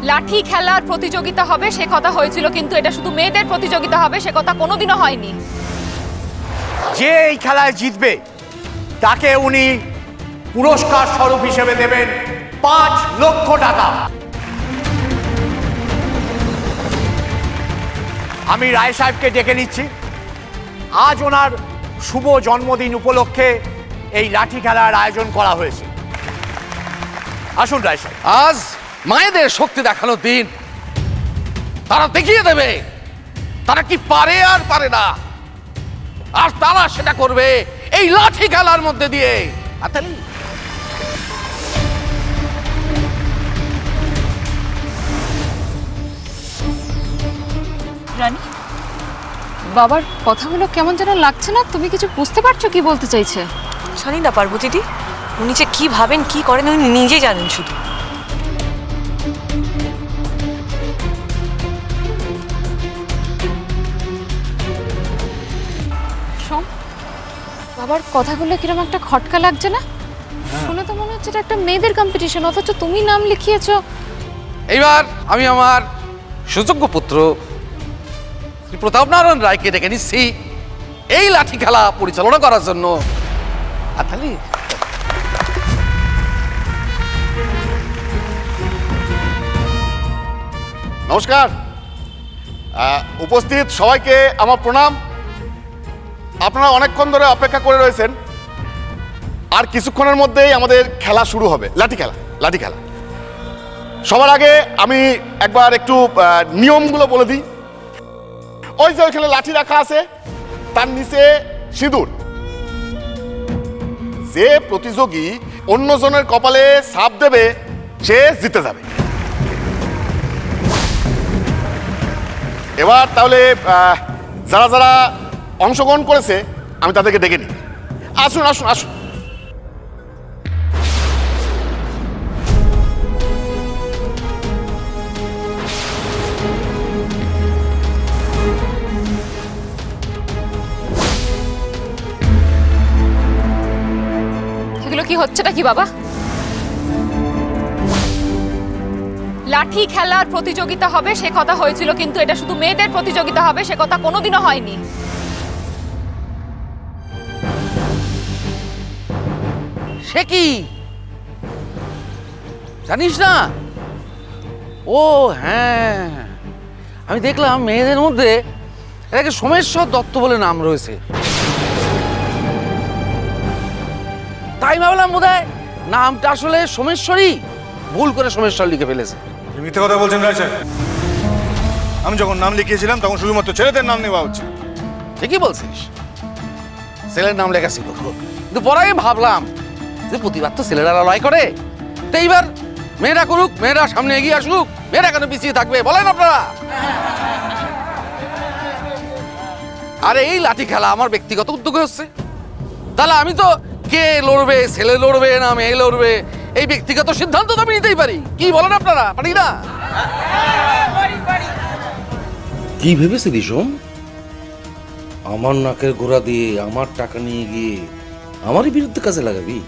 লাঠি খেলার প্রতিযোগিতা হবে সে কথা হয়েছিল, কিন্তু এটা শুধু মেয়েদের প্রতিযোগিতা হবে সে কথা কোনোদিনও হয়নি। যে এই খেলায় জিতবে তাকে উনি পুরস্কার স্বরূপ হিসেবে দেবেন 5 লক্ষ টাকা। আমি রায় সাহেবকে ডেকে নিচ্ছি। আজ ওনার শুভ জন্মদিন উপলক্ষে এই লাঠি খেলার আয়োজন করা হয়েছে। আসুন রায় সাহেব। আজ মায়েদের শক্তি দেখানোর দিন। তারা দেখিয়ে দেবে তারা কি পারে আর পারে না, আর তারা সেটা করবে এই লাঠি খেলার মধ্যে দিয়ে। আতালি, রানী, বাবার কথাগুলো কেমন যেন লাগছে না। তুমি কিছু বুঝতে পারছো কি বলতে চাইছে? জানি না পার্বতীদি, উনি যে কি ভাবেন কি করেন উনি নিজেই জানেন শুধু। সোম, বাবার কথাগুলো কিরকম একটা খটকা লাগছে না? শুনে তো মনে হচ্ছে এটা একটা মেয়েদের কম্পিটিশন, অথচ তুমি নাম লিখিয়েছো। এইবার আমি আমার সুযোগ্য পুত্র শ্রী প্রতাপ নারায়ণ রায়কে ডেকে নিচ্ছি এই লাঠি খেলা পরিচালনা করার জন্য। আতালি, নমস্কার। উপস্থিত সবাইকে আমার প্রণাম। আপনারা অনেকক্ষণ ধরে অপেক্ষা করে রয়েছেন, আর কিছুক্ষণের মধ্যেই আমাদের খেলা শুরু হবে। লাঠি খেলা। সবার আগে আমি একবার একটু নিয়মগুলো বলে দিই। ওই যে ওইখানে লাঠি রাখা আছে, তার নিচে সিঁদুর। যে প্রতিযোগী অন্যজনের কপালে ছাপ দেবে সে জিতে যাবে। এবার তাহলে যারা যারা অংশগ্রহণ করেছে আমি তাদেরকে ডেকে নিই। আসুন আসুন আসুন। এগুলো কি হচ্ছেটা কি বাবা? লাঠি খেলার প্রতিযোগিতা হবে সে কথা হয়েছিল, কিন্তু এটা শুধু মেয়েদের প্রতিযোগিতা হবে সে কথা কোনোদিনও হয়নি। সে কি জানিস না? ও হ্যাঁ, আমি দেখলাম মেয়েদের মধ্যে এটাকে সোমেশ্বর দত্ত বলে নাম রয়েছে। তাই ভাবলাম বোধহয় নামটা আসলে সোমেশ্বরী, ভুল করে সোমেশ্বর লিখে ফেলেছে। মিথ্যে কথা বলছেন রায় সাহেব। আমি যখন নাম লিখিয়েছিলাম তখন শুধুমাত্র ছেলেদের নাম নেওয়া হচ্ছে। ঠিকই বলছিস, ছেলের নাম লেখা ছিল, কিন্তু পরে আমি ভাবলাম যে প্রতিবার তো ছেলেরা লড়াই করে, তো এইবার মেয়েরা করুক, মেয়েরা সামনে এগিয়ে আসুক, মেয়েরা কেন পিছিয়ে থাকবে বলেন আপনারা? আরে এই লাঠি খেলা আমার ব্যক্তিগত উদ্যোগে হচ্ছে, তাহলে আমি তো কে লড়বে, ছেলে লড়বে না মেয়ে লড়বে, এই ব্যক্তিগত সিদ্ধান্ত তো আমি নিতেই পারি। কি বলেন আপনারা? পারি না? কি ভেবেছিলি সোম? আমার নাকের গোড়া দিয়ে আমার টাকা নিয়ে গিয়ে আমারই বিরুদ্ধে কাজে লাগাবি?